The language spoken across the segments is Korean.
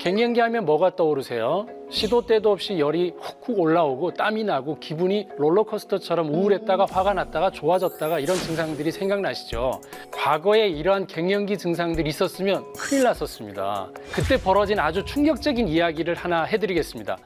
갱년기 하면 뭐가 떠오르세요? 시도 때도 없이 열이 훅훅 올라오고 땀이 나고 기분이 롤러코스터처럼 우울했다가 화가 났다가 좋아졌다가 이런 증상들이 생각나시죠? 과거에 이러한 갱년기 증상들이 있었으면 큰일 났었습니다. 그때 벌어진 아주 충격적인 이야기를 하나 해드리겠습니다.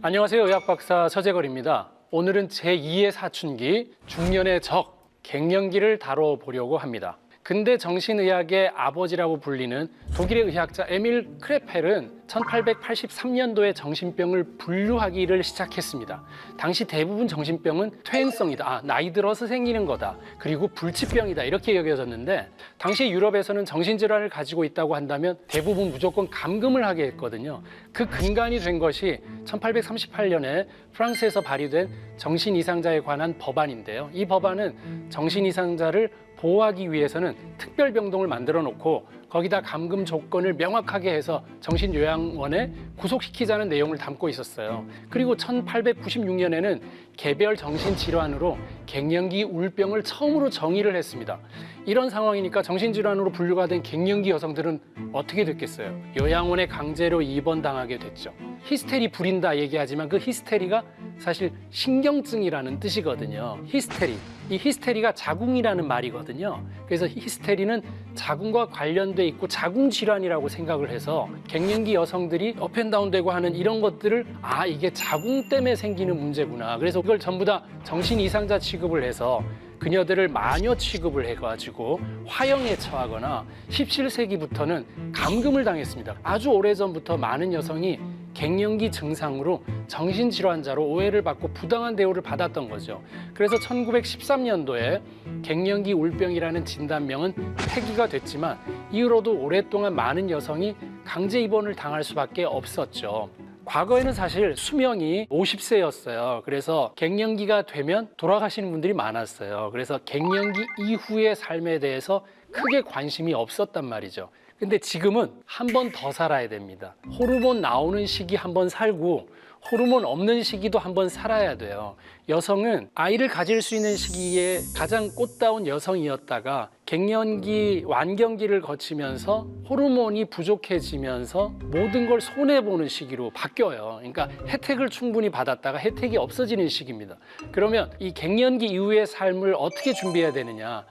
안녕하세요. 의학박사 서재걸입니다. 오늘은 제2의 사춘기, 중년의 적, 갱년기를 다뤄보려고 합니다. 근대 정신의학의 아버지라고 불리는 독일의 의학자 에밀 크레펠은 1883년도에 정신병을 분류하기를 시작했습니다. 당시 대부분 정신병은 퇴행성이다, 나이 들어서 생기는 거다, 그리고 불치병이다 이렇게 여겨졌는데 당시 유럽에서는 정신질환을 가지고 있다고 한다면 대부분 무조건 감금을 하게 했거든요. 그 근간이 된 것이 1838년에 프랑스에서 발의된 정신이상자에 관한 법안인데요. 이 법안은 정신이상자를 보호하기 위해서는 특별병동을 만들어 놓고 거기다 감금 조건을 명확하게 해서 정신요양원에 구속시키자는 내용을 담고 있었어요. 그리고 1896년에는 개별 정신질환으로 갱년기 우울병을 처음으로 정의를 했습니다. 이런 상황이니까 정신질환으로 분류가 된 갱년기 여성들은 어떻게 됐겠어요? 요양원에 강제로 입원당하게 됐죠. 히스테리 부린다 얘기하지만 그 히스테리가 사실 신경증이라는 뜻이거든요. 히스테리. 이 히스테리가 자궁이라는 말이거든요. 그래서 히스테리는 자궁과 관련돼 있고 자궁 질환이라고 생각을 해서 갱년기 여성들이 업앤다운 되고 하는 이런 것들을 이게 자궁 때문에 생기는 문제구나. 그래서 그걸 전부 다 정신 이상자 취급을 해서 그녀들을 마녀 취급을 해가지고 화형에 처하거나 17세기부터는 감금을 당했습니다. 아주 오래전부터 많은 여성이 갱년기 증상으로 정신질환자로 오해를 받고 부당한 대우를 받았던 거죠. 그래서 1913년도에 갱년기 우울병이라는 진단명은 폐기가 됐지만 이후로도 오랫동안 많은 여성이 강제 입원을 당할 수밖에 없었죠. 과거에는 사실 수명이 50세였어요. 그래서 갱년기가 되면 돌아가시는 분들이 많았어요. 그래서 갱년기 이후의 삶에 대해서 크게 관심이 없었단 말이죠. 근데 지금은 한 번 더 살아야 됩니다. 호르몬 나오는 시기 한 번 살고 호르몬 없는 시기도 한 번 살아야 돼요. 여성은 아이를 가질 수 있는 시기에 가장 꽃다운 여성이었다가 갱년기, 완경기를 거치면서 호르몬이 부족해지면서 모든 걸 손해보는 시기로 바뀌어요. 그러니까 혜택을 충분히 받았다가 혜택이 없어지는 시기입니다. 그러면 이 갱년기 이후의 삶을 어떻게 준비해야 되느냐?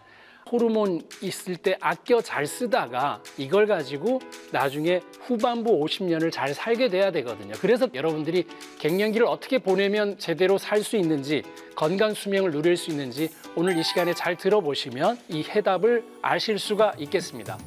호르몬 있을 때 아껴 잘 쓰다가 이걸 가지고 나중에 후반부 50년을 잘 살게 돼야 되거든요. 그래서 여러분들이 갱년기를 어떻게 보내면 제대로 살 수 있는지, 건강 수명을 누릴 수 있는지 오늘 이 시간에 잘 들어보시면 이 해답을 아실 수가 있겠습니다.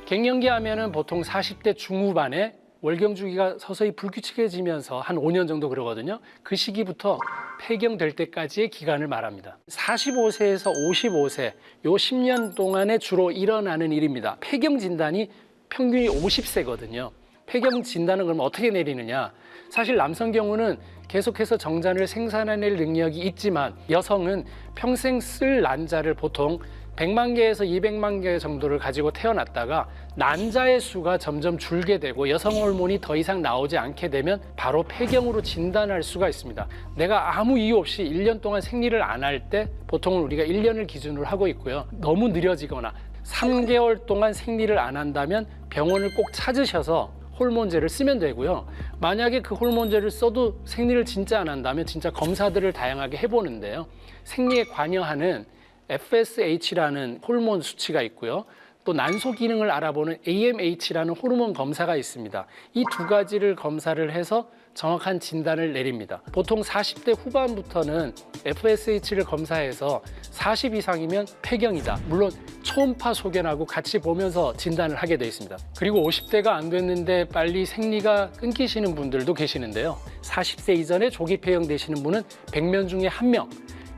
갱년기 하면은 보통 40대 중후반에 월경주기가 서서히 불규칙해지면서 한 5년 정도 그러거든요. 그 시기부터 폐경될 때까지의 기간을 말합니다. 45세에서 55세 요 10년 동안에 주로 일어나는 일입니다. 폐경 진단이 평균이 50세거든요. 폐경 진단은 그럼 어떻게 내리느냐? 사실 남성 경우는 계속해서 정자를 생산해낼 능력이 있지만 여성은 평생 쓸 난자를 보통 100만 개에서 200만 개 정도를 가지고 태어났다가 난자의 수가 점점 줄게 되고 여성 호르몬이 더 이상 나오지 않게 되면 바로 폐경으로 진단할 수가 있습니다. 내가 아무 이유 없이 1년 동안 생리를 안 할 때 보통은 우리가 1년을 기준으로 하고 있고요. 너무 느려지거나 3개월 동안 생리를 안 한다면 병원을 꼭 찾으셔서 호르몬제를 쓰면 되고요. 만약에 그 호르몬제를 써도 생리를 진짜 안 한다면 진짜 검사들을 다양하게 해보는데요. 생리에 관여하는 FSH라는 호르몬 수치가 있고요. 또 난소 기능을 알아보는 AMH라는 호르몬 검사가 있습니다. 이 두 가지를 검사를 해서 정확한 진단을 내립니다. 보통 40대 후반부터는 FSH를 검사해서 40 이상이면 폐경이다. 물론 초음파 소견하고 같이 보면서 진단을 하게 되어 있습니다. 그리고 50대가 안 됐는데 빨리 생리가 끊기시는 분들도 계시는데요. 40세 이전에 조기 폐경되시는 분은 100명 중에 1명,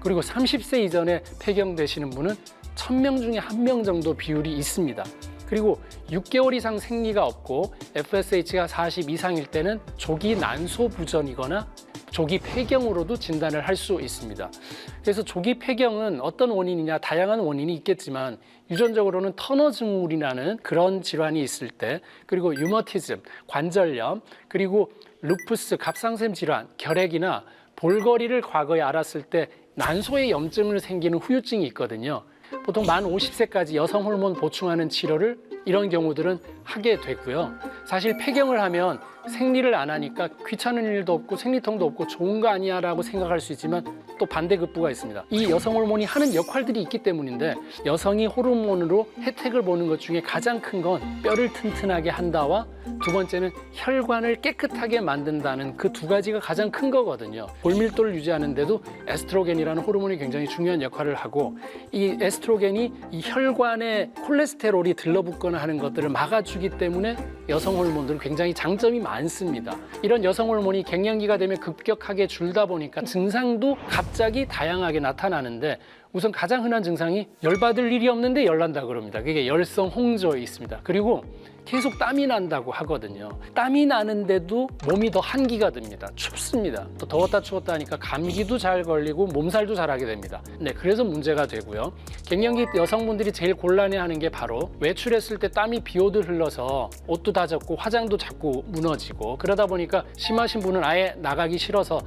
그리고 30세 이전에 폐경되시는 분은 1000명 중에 1명 정도 비율이 있습니다. 그리고 6개월 이상 생리가 없고 FSH가 40 이상일 때는 조기 난소 부전이거나 조기 폐경으로도 진단을 할 수 있습니다. 그래서 조기 폐경은 어떤 원인이냐, 다양한 원인이 있겠지만 유전적으로는 터너 증후군이라는 그런 질환이 있을 때, 그리고 류머티즘, 관절염, 그리고 루푸스, 갑상샘 질환, 결핵이나 볼거리를 과거에 알았을 때 난소에 염증을 생기는 후유증이 있거든요. 보통 만 50세까지 여성 호르몬 보충하는 치료를 이런 경우들은 하게 되고요. 사실 폐경을 하면 생리를 안 하니까 귀찮은 일도 없고 생리통도 없고 좋은 거 아니야 라고 생각할 수 있지만 또 반대급부가 있습니다. 이 여성 호르몬이 하는 역할들이 있기 때문인데 여성이 호르몬으로 혜택을 보는 것 중에 가장 큰 건 뼈를 튼튼하게 한다와 두 번째는 혈관을 깨끗하게 만든다는 그 두 가지가 가장 큰 거거든요. 골밀도를 유지하는데도 에스트로겐이라는 호르몬이 굉장히 중요한 역할을 하고 이 에스트로겐이 이 혈관에 콜레스테롤이 들러붙거나 하는 것들을 막아주기 때문에 여성 호르몬들은 굉장히 장점이 많습니다. 이런 여성 호르몬이 갱년기가 되면 급격하게 줄다 보니까 증상도 갑자기 다양하게 나타나는데 우선 가장 흔한 증상이 열받을 일이 없는데 열난다 그럽니다. 그게 열성 홍조에 있습니다. 그리고 계속 땀이 난다고 하거든요. 땀이 나는데도 몸이 더 한기가 듭니다. 춥습니다. 또 더웠다 추웠다 하니까 감기도 잘 걸리고 몸살도 잘 하게 됩니다. 네, 그래서 문제가 되고요. 갱년기 여성분들이 제일 곤란해하는 게 바로 외출했을 때 땀이 비오듯 흘러서 옷도 다 젖고 화장도 자꾸 무너지고 그러다 보니까 심하신 분은 아예 나가기 싫어서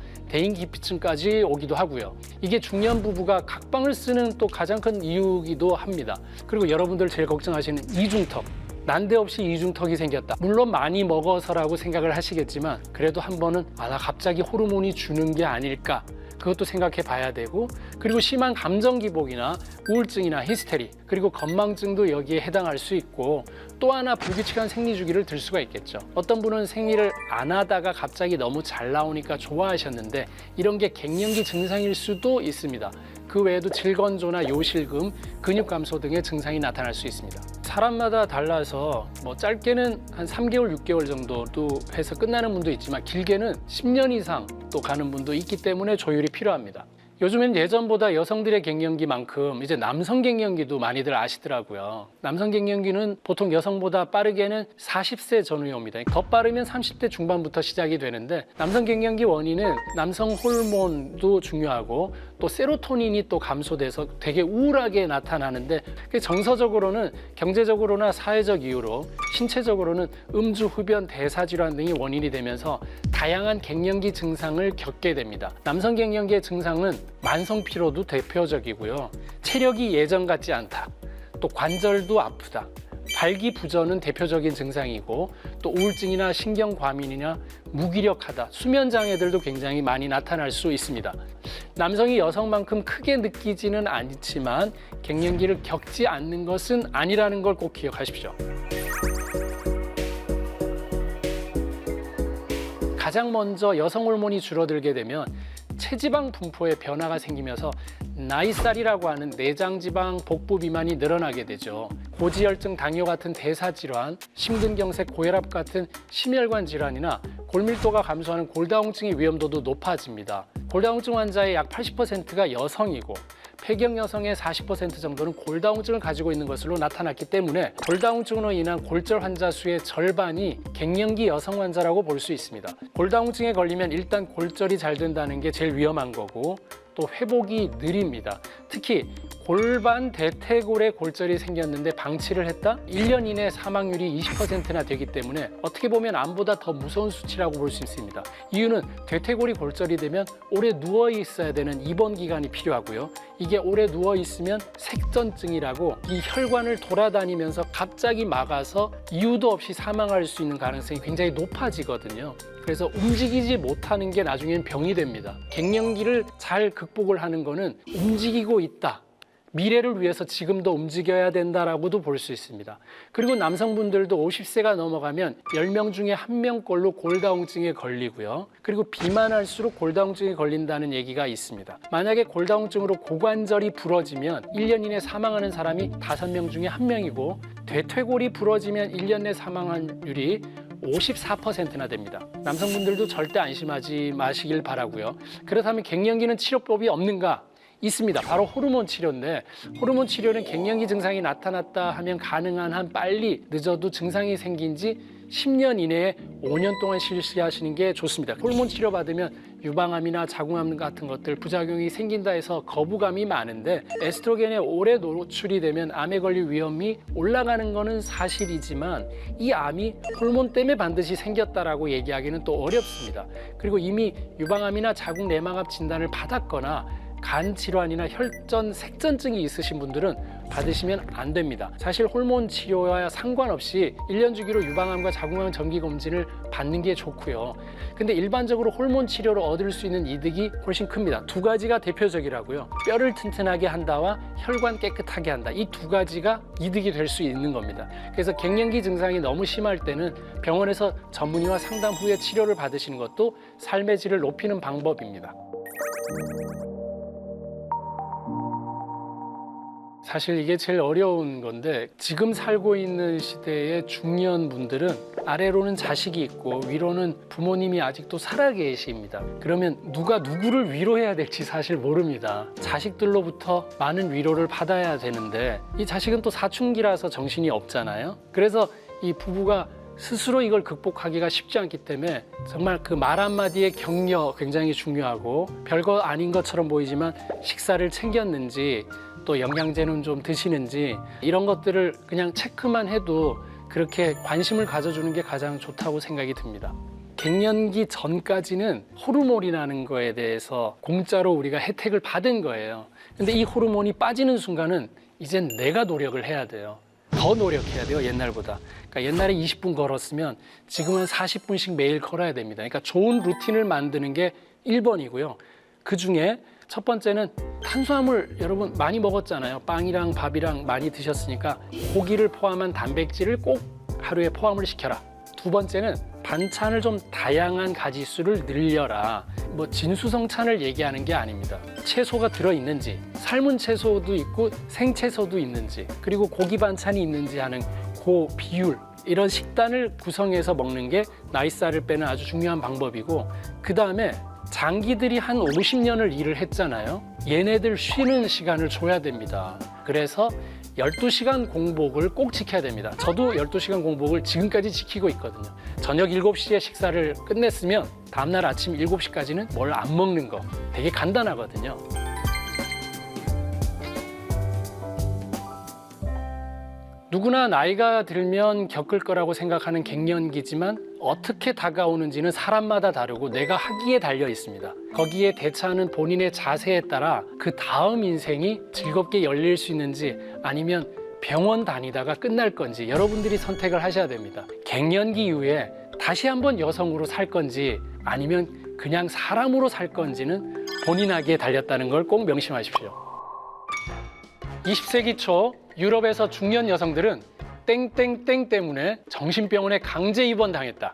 대인기피증까지 오기도 하고요. 이게 중년 부부가 각방을 쓰는 또 가장 큰 이유이기도 합니다. 그리고 여러분들 제일 걱정하시는 이중턱. 난데없이 이중턱이 생겼다. 물론 많이 먹어서라고 생각을 하시겠지만 그래도 한 번은 나 갑자기 호르몬이 주는 게 아닐까 그것도 생각해 봐야 되고 그리고 심한 감정 기복이나 우울증이나 히스테리 그리고 건망증도 여기에 해당할 수 있고 또 하나 불규칙한 생리 주기를 들 수가 있겠죠. 어떤 분은 생리를 안 하다가 갑자기 너무 잘 나오니까 좋아하셨는데 이런 게 갱년기 증상일 수도 있습니다. 그 외에도 질건조나 요실금, 근육 감소 등의 증상이 나타날 수 있습니다. 사람마다 달라서 뭐 짧게는 한 3개월, 6개월 정도도 해서 끝나는 분도 있지만 길게는 10년 이상 또 가는 분도 있기 때문에 조율이 필요합니다. 요즘엔 예전보다 여성들의 갱년기만큼 이제 남성 갱년기도 많이들 아시더라고요. 남성 갱년기는 보통 여성보다 빠르게는 40세 전후에 옵니다. 더 빠르면 30대 중반부터 시작이 되는데 남성 갱년기 원인은 남성 호르몬도 중요하고 또 세로토닌이 또 감소돼서 되게 우울하게 나타나는데 정서적으로는 경제적으로나 사회적 이유로 신체적으로는 음주, 흡연, 대사질환 등이 원인이 되면서 다양한 갱년기 증상을 겪게 됩니다. 남성 갱년기의 증상은 만성 피로도 대표적이고요. 체력이 예전 같지 않다. 또 관절도 아프다. 발기부전은 대표적인 증상이고 또 우울증이나 신경과민이나 무기력하다. 수면 장애들도 굉장히 많이 나타날 수 있습니다. 남성이 여성만큼 크게 느끼지는 않지만 갱년기를 겪지 않는 것은 아니라는 걸 꼭 기억하십시오. 가장 먼저 여성 호르몬이 줄어들게 되면 체지방 분포에 변화가 생기면서 나이살이라고 하는 내장지방 복부 비만이 늘어나게 되죠. 고지혈증, 당뇨 같은 대사질환, 심근경색, 고혈압 같은 심혈관 질환이나 골밀도가 감소하는 골다공증의 위험도도 높아집니다. 골다공증 환자의 약 80%가 여성이고 폐경 여성의 40% 정도는 골다공증을 가지고 있는 것으로 나타났기 때문에 골다공증으로 인한 골절 환자 수의 절반이 갱년기 여성 환자라고 볼 수 있습니다. 골다공증에 걸리면 일단 골절이 잘 된다는 게 제일 위험한 거고 또 회복이 느립니다. 특히 골반 대퇴골에 골절이 생겼는데 방치를 했다? 1년 이내 사망률이 20%나 되기 때문에 어떻게 보면 암보다 더 무서운 수치라고 볼 수 있습니다. 이유는 대퇴골이 골절이 되면 오래 누워 있어야 되는 입원 기간이 필요하고요. 이게 오래 누워 있으면 색전증이라고 이 혈관을 돌아다니면서 갑자기 막아서 이유도 없이 사망할 수 있는 가능성이 굉장히 높아지거든요. 그래서 움직이지 못하는 게 나중엔 병이 됩니다. 갱년기를 잘 극복을 하는 거는 움직이고 있다. 미래를 위해서 지금도 움직여야 된다라고도 볼 수 있습니다. 그리고 남성분들도 50세가 넘어가면 10명 중에 1명꼴로 골다공증에 걸리고요. 그리고 비만할수록 골다공증에 걸린다는 얘기가 있습니다. 만약에 골다공증으로 고관절이 부러지면 1년 이내 사망하는 사람이 5명 중에 1명이고 대퇴골이 부러지면 1년 내 사망률이 54%나 됩니다. 남성분들도 절대 안심하지 마시길 바라고요. 그렇다면 갱년기는 치료법이 없는가? 있습니다. 바로 호르몬 치료인데 호르몬 치료는 갱년기 증상이 나타났다 하면 가능한 한 빨리 늦어도 증상이 생긴 지 10년 이내에 5년 동안 실시하시는 게 좋습니다. 호르몬 치료 받으면 유방암이나 자궁암 같은 것들 부작용이 생긴다 해서 거부감이 많은데 에스트로겐에 오래 노출이 되면 암에 걸릴 위험이 올라가는 거는 사실이지만 이 암이 호르몬 때문에 반드시 생겼다라고 얘기하기는 또 어렵습니다. 그리고 이미 유방암이나 자궁 내막암 진단을 받았거나 간 질환이나 혈전 색전증이 있으신 분들은 받으시면 안 됩니다. 사실 호르몬 치료와 상관없이 1년 주기로 유방암과 자궁암 정기 검진을 받는 게 좋고요. 근데 일반적으로 호르몬 치료로 얻을 수 있는 이득이 훨씬 큽니다. 두 가지가 대표적이라고요. 뼈를 튼튼하게 한다와 혈관 깨끗하게 한다. 이 두 가지가 이득이 될 수 있는 겁니다. 그래서 갱년기 증상이 너무 심할 때는 병원에서 전문의와 상담 후에 치료를 받으시는 것도 삶의 질을 높이는 방법입니다. 사실 이게 제일 어려운 건데 지금 살고 있는 시대의 중년분들은 아래로는 자식이 있고 위로는 부모님이 아직도 살아계십니다. 그러면 누가 누구를 위로해야 될지 사실 모릅니다. 자식들로부터 많은 위로를 받아야 되는데 이 자식은 또 사춘기라서 정신이 없잖아요. 그래서 이 부부가 스스로 이걸 극복하기가 쉽지 않기 때문에 정말 그 말 한마디의 격려 굉장히 중요하고 별거 아닌 것처럼 보이지만 식사를 챙겼는지 또 영양제는 좀 드시는지 이런 것들을 그냥 체크만 해도 그렇게 관심을 가져주는 게 가장 좋다고 생각이 듭니다. 갱년기 전까지는 호르몬이라는 거에 대해서 공짜로 우리가 혜택을 받은 거예요. 근데 이 호르몬이 빠지는 순간은 이젠 내가 노력을 해야 돼요. 더 노력해야 돼요, 옛날보다. 그러니까 옛날에 20분 걸었으면 지금은 40분씩 매일 걸어야 됩니다. 그러니까 좋은 루틴을 만드는 게 1번이고요. 그 중에 첫 번째는 탄수화물 여러분 많이 먹었잖아요. 빵이랑 밥이랑 많이 드셨으니까 고기를 포함한 단백질을 꼭 하루에 포함을 시켜라. 두 번째는 반찬을 좀 다양한 가지수를 늘려라. 뭐 진수성찬을 얘기하는 게 아닙니다. 채소가 들어있는지, 삶은 채소도 있고 생채소도 있는지, 그리고 고기 반찬이 있는지 하는 그 비율, 이런 식단을 구성해서 먹는 게 나이살을 빼는 아주 중요한 방법이고, 그 다음에 장기들이 한 50년을 일을 했잖아요. 얘네들 쉬는 시간을 줘야 됩니다. 그래서 12시간 공복을 꼭 지켜야 됩니다. 저도 12시간 공복을 지금까지 지키고 있거든요. 저녁 7시에 식사를 끝냈으면 다음날 아침 7시까지는 뭘 안 먹는 거 되게 간단하거든요. 누구나 나이가 들면 겪을 거라고 생각하는 갱년기지만 어떻게 다가오는지는 사람마다 다르고 내가 하기에 달려 있습니다. 거기에 대처하는 본인의 자세에 따라 그 다음 인생이 즐겁게 열릴 수 있는지 아니면 병원 다니다가 끝날 건지 여러분들이 선택을 하셔야 됩니다. 갱년기 이후에 다시 한번 여성으로 살 건지 아니면 그냥 사람으로 살 건지는 본인에게 달렸다는 걸 꼭 명심하십시오. 20세기 초 유럽에서 중년 여성들은 땡땡땡 때문에 정신병원에 강제 입원당했다.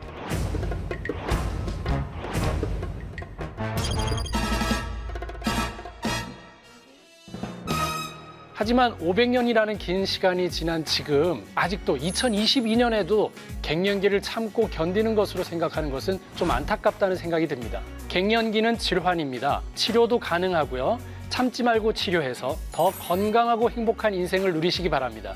하지만 500년이라는 긴 시간이 지난 지금 아직도 2022년에도 갱년기를 참고 견디는 것으로 생각하는 것은 좀 안타깝다는 생각이 듭니다. 갱년기는 질환입니다. 치료도 가능하고요. 참지 말고 치료해서 더 건강하고 행복한 인생을 누리시기 바랍니다.